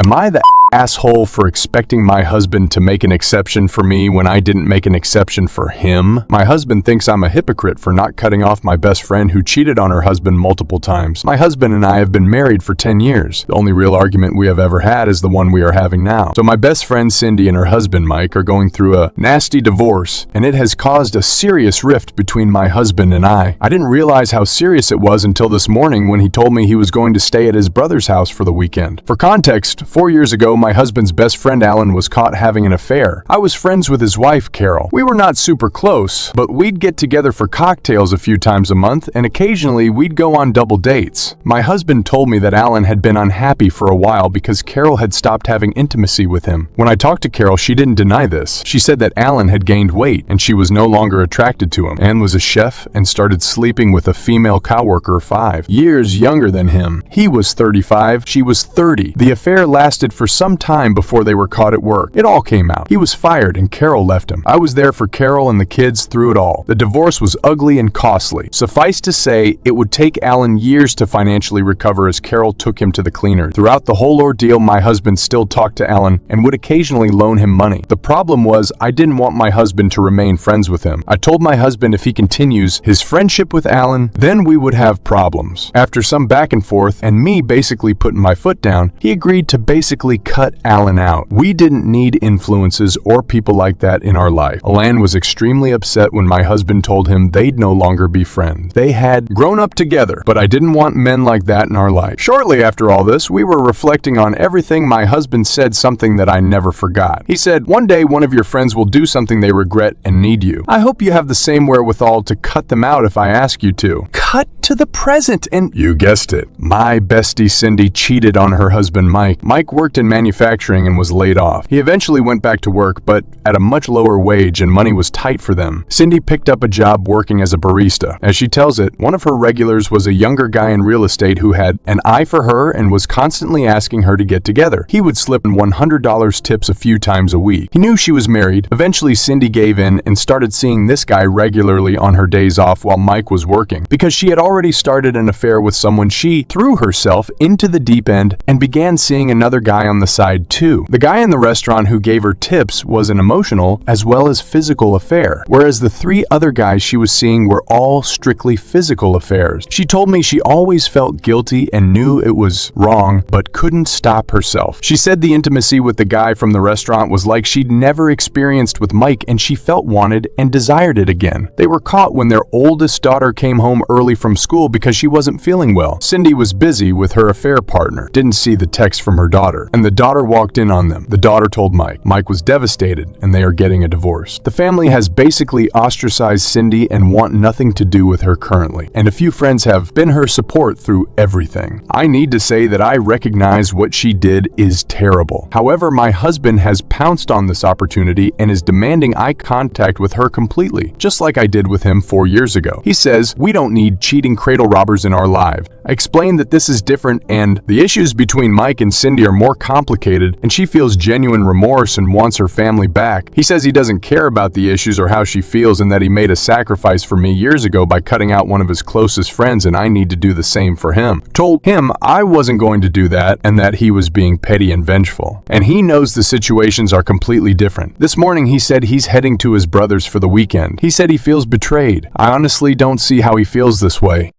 Am I the asshole for expecting my husband to make an exception for me when I didn't make an exception for him? My husband thinks I'm a hypocrite for not cutting off my best friend who cheated on her husband multiple times. My husband and I have been married for 10 years. The only real argument we have ever had is the one we are having now. So my best friend Cindy and her husband Mike are going through a nasty divorce, and it has caused a serious rift between my husband and I. I didn't realize how serious it was until this morning when he told me he was going to stay at his brother's house for the weekend. For context, 4 years ago, my husband's best friend Alan was caught having an affair. I was friends with his wife, Carol. We were not super close, but we'd get together for cocktails a few times a month, and occasionally we'd go on double dates. My husband told me that Alan had been unhappy for a while because Carol had stopped having intimacy with him. When I talked to Carol, she didn't deny this. She said that Alan had gained weight and she was no longer attracted to him. Ann was a chef and started sleeping with a female coworker 5 years younger than him. He was 35, she was 30. The affair lasted for some time before they were caught at work. It all came out. He was fired and Carol left him. I was there for Carol and the kids through it all. The divorce was ugly and costly. Suffice to say, it would take Alan years to financially recover as Carol took him to the cleaner. Throughout the whole ordeal, my husband still talked to Alan and would occasionally loan him money. The problem was, I didn't want my husband to remain friends with him. I told my husband if he continues his friendship with Alan, then we would have problems. After some back and forth and me basically putting my foot down, he agreed to basically cut Alan out. We didn't need influences or people like that in our life. Alan was extremely upset when my husband told him they'd no longer be friends. They had grown up together, but I didn't want men like that in our life. Shortly after all this, we were reflecting on everything. My husband said something that I never forgot. He said, "One day one of your friends will do something they regret and need you. I hope you have the same wherewithal to cut them out if I ask you to." Cut to the present, and you guessed it. My bestie Cindy cheated on her husband Mike. Mike worked in manufacturing and was laid off. He eventually went back to work, but at a much lower wage and money was tight for them. Cindy picked up a job working as a barista. As she tells it, one of her regulars was a younger guy in real estate who had an eye for her and was constantly asking her to get together. He would slip in $100 tips a few times a week. He knew she was married. Eventually, Cindy gave in and started seeing this guy regularly on her days off while Mike was working. Because she had already started an affair with someone, she threw herself into the deep end and began seeing another guy on the side too. The guy in the restaurant who gave her tips was an emotional as well as physical affair, whereas the 3 other guys she was seeing were all strictly physical affairs. She told me she always felt guilty and knew it was wrong, but couldn't stop herself. She said the intimacy with the guy from the restaurant was like she'd never experienced with Mike, and she felt wanted and desired it again. They were caught when their oldest daughter came home early from school because she wasn't feeling well. Cindy was busy with her affair partner, didn't see the text from her daughter, and the daughter walked in on them. The daughter told Mike. Mike was devastated, and they are getting a divorce. The family has basically ostracized Cindy and want nothing to do with her currently, and a few friends have been her support through everything. I need to say that I recognize what she did is terrible. However, my husband has pounced on this opportunity and is demanding eye contact with her completely, just like I did with him 4 years ago. He says, "We don't need cheating cradle robbers in our lives." I explained that this is different and the issues between Mike and Cindy are more complicated, and she feels genuine remorse and wants her family back. He says he doesn't care about the issues or how she feels and that he made a sacrifice for me years ago by cutting out one of his closest friends, and I need to do the same for him. Told him I wasn't going to do that and that he was being petty and vengeful. And he knows the situations are completely different. This morning he said he's heading to his brother's for the weekend. He said he feels betrayed. I honestly don't see how he feels this way.